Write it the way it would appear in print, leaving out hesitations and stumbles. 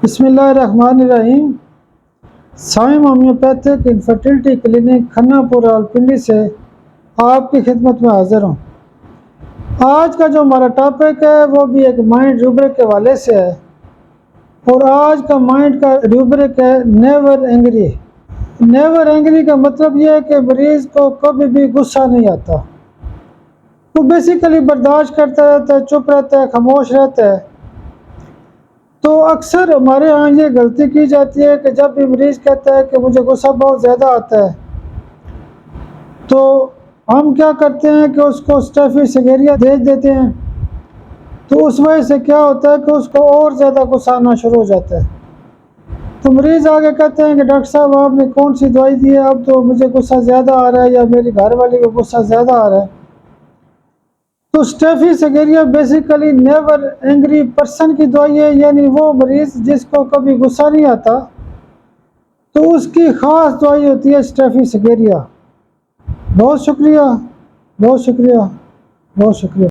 बिस्मिल्लाहिर्रहमानिर्रहीम। Saim homoeopathic infertility clinic Khannapur Rawalpindi से आपकी खिदमत में हाजिर हूँ। आज का जो हमारा टॉपिक है वो भी एक माइंड रूब्रिक के हवाले से है और आज का माइंड का रूब्रिक है नेवर एंग्री। नेवर एंग्री का मतलब ये है कि मरीज़ को कभी भी गुस्सा नहीं आता, वो बेसिकली बर्दाश्त करता रहता है, चुप रहता है, खामोश रहता है। तो अक्सर हमारे यहाँ ये गलती की जाती है कि जब भी मरीज़ कहता है कि मुझे गुस्सा बहुत ज़्यादा आता है तो हम क्या करते हैं कि उसको स्टेफी दे देते हैं। तो उस वजह से क्या होता है कि उसको और ज़्यादा गुस्सा आना शुरू हो जाता है। तो मरीज़ आगे कहते हैं कि डॉक्टर साहब आपने कौन सी दवाई दी है, अब तो मुझे गुस्सा ज़्यादा आ रहा है या मेरी घरवाली को गुस्सा ज़्यादा आ रहा है। तो Steffi basically never angry person की दवाई है, यानी वो मरीज़ जिसको कभी गुस्सा नहीं आता तो उसकी ख़ास दवाई होती है स्टेफी। बहुत शुक्रिया, बहुत शुक्रिया, बहुत शुक्रिया।